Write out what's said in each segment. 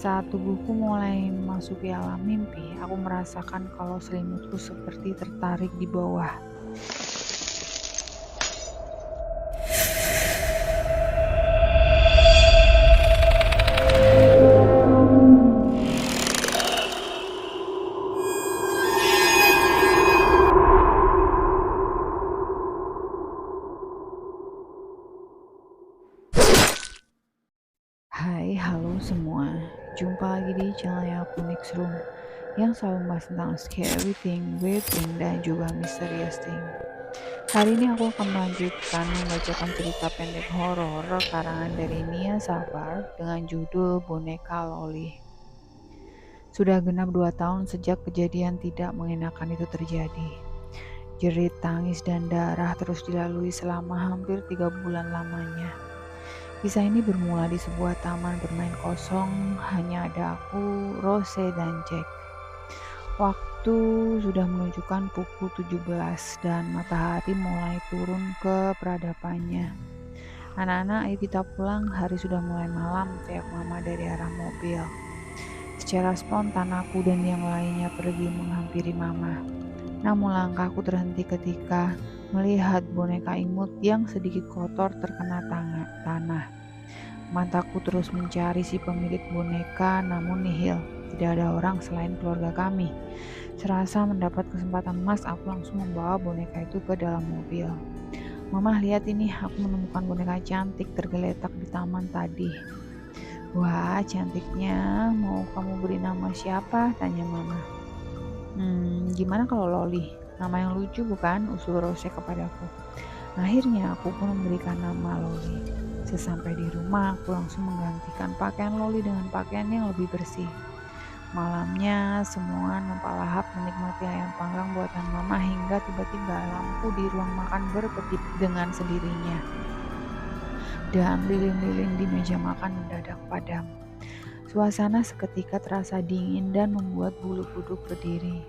Saat tubuhku mulai memasuki alam mimpi, aku merasakan kalau selimutku seperti tertarik di bawah. Hai, halo semua. Jumpa lagi di channelnya Phoenix Room yang selalu membahas tentang scary thing, weird thing, dan juga mysterious thing. Hari ini aku akan melanjutkan membacakan cerita pendek horor karangan dari Nia Safar dengan judul Boneka Loli. Sudah genap 2 tahun sejak kejadian tidak mengenakan itu terjadi. Jerit, tangis, dan darah terus dilalui selama hampir 3 bulan lamanya. Kisah ini bermula di sebuah taman bermain kosong, hanya ada aku, Rose, dan Jack. Waktu sudah menunjukkan pukul 17 dan matahari mulai turun ke peradabannya. Anak-anak, ayo kita pulang, hari sudah mulai malam, teriak mama dari arah mobil. Secara spontan aku dan yang lainnya pergi menghampiri mama. Namun langkahku terhenti ketika melihat boneka imut yang sedikit kotor terkena tanah. Mataku terus mencari si pemilik boneka, namun nihil. Tidak ada orang selain keluarga kami. Serasa mendapat kesempatan emas, aku langsung membawa boneka itu ke dalam mobil. Mama, lihat ini, aku menemukan boneka cantik tergeletak di taman tadi. Wah, cantiknya. Mau kamu beri nama siapa? Tanya mama. Gimana kalau Loli? Nama yang lucu bukan? Usul Rose kepadaku. Akhirnya aku pun memberikan nama Loli. Sesampai di rumah, aku langsung menggantikan pakaian Loli dengan pakaian yang lebih bersih. Malamnya, semua nampak lahap menikmati ayam panggang buatan mama hingga tiba-tiba lampu di ruang makan berkedip dengan sendirinya. Dan lilin-lilin di meja makan mendadak padam. Suasana seketika terasa dingin dan membuat bulu kuduk berdiri.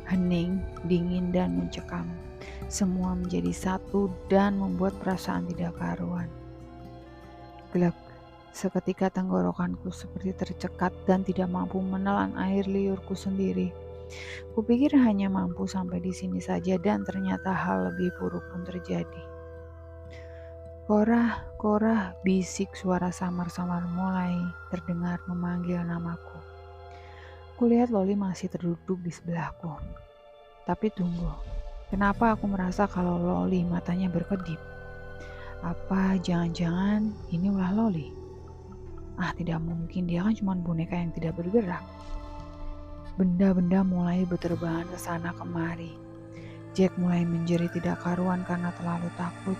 Hening, dingin, dan mencekam. Semua menjadi satu dan membuat perasaan tidak karuan. Gelak, seketika tenggorokanku seperti tercekat dan tidak mampu menelan air liurku sendiri. Kupikir hanya mampu sampai di sini saja dan ternyata hal lebih buruk pun terjadi. Korah, Korah, bisik suara samar-samar mulai terdengar memanggil namaku. Kulihat Loli masih terduduk di sebelahku. Tapi tunggu, kenapa aku merasa kalau Loli matanya berkedip? Apa jangan-jangan ini ulah Loli? Ah, tidak mungkin, dia kan cuma boneka yang tidak bergerak. Benda-benda mulai berterbangan ke sana kemari. Jack mulai menjerit tidak karuan karena terlalu takut.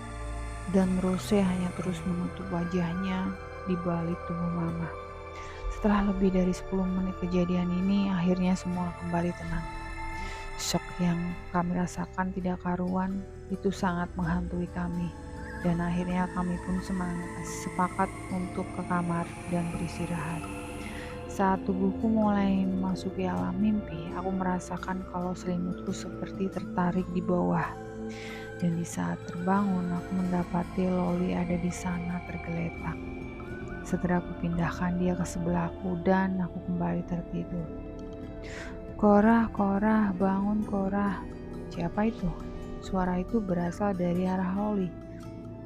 Dan Rose hanya terus menutup wajahnya di balik tubuh mama. Setelah lebih dari 10 menit kejadian ini, akhirnya semua kembali tenang. Shock yang kami rasakan tidak karuan itu sangat menghantui kami. Dan akhirnya kami pun sepakat untuk ke kamar dan beristirahat. Saat tubuhku mulai memasuki alam mimpi, aku merasakan kalau selimutku seperti tertarik di bawah. Dan di saat terbangun, aku mendapati Loli ada di sana tergeletak. Segera aku pindahkan dia ke sebelahku dan aku kembali tertidur. Korah, Korah, bangun Korah. Siapa itu? Suara itu berasal dari arah Loli.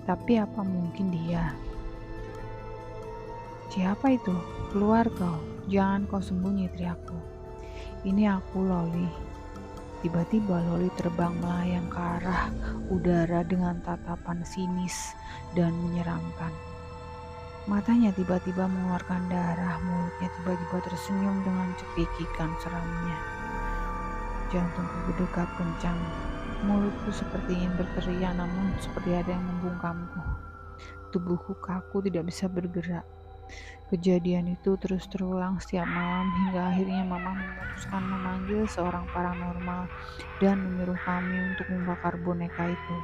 Tapi apa mungkin dia? Siapa itu? Keluar kau. Jangan kau sembunyi, teriakku. Ini aku, Loli. Tiba-tiba Loli terbang melayang ke arah udara dengan tatapan sinis dan menyeramkan. Matanya tiba-tiba mengeluarkan darah, mulutnya tiba-tiba tersenyum dengan cekikikan seramnya. Jantungku berdetak kencang, mulutku seperti ingin berteriak namun seperti ada yang membungkamku. Tubuhku kaku, tidak bisa bergerak. Kejadian itu terus terulang setiap malam hingga akhirnya mama memutuskan memanggil seorang paranormal dan menyuruh kami untuk membakar boneka itu.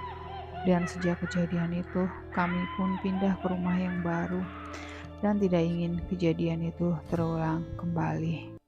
Dan sejak kejadian itu, kami pun pindah ke rumah yang baru dan tidak ingin kejadian itu terulang kembali.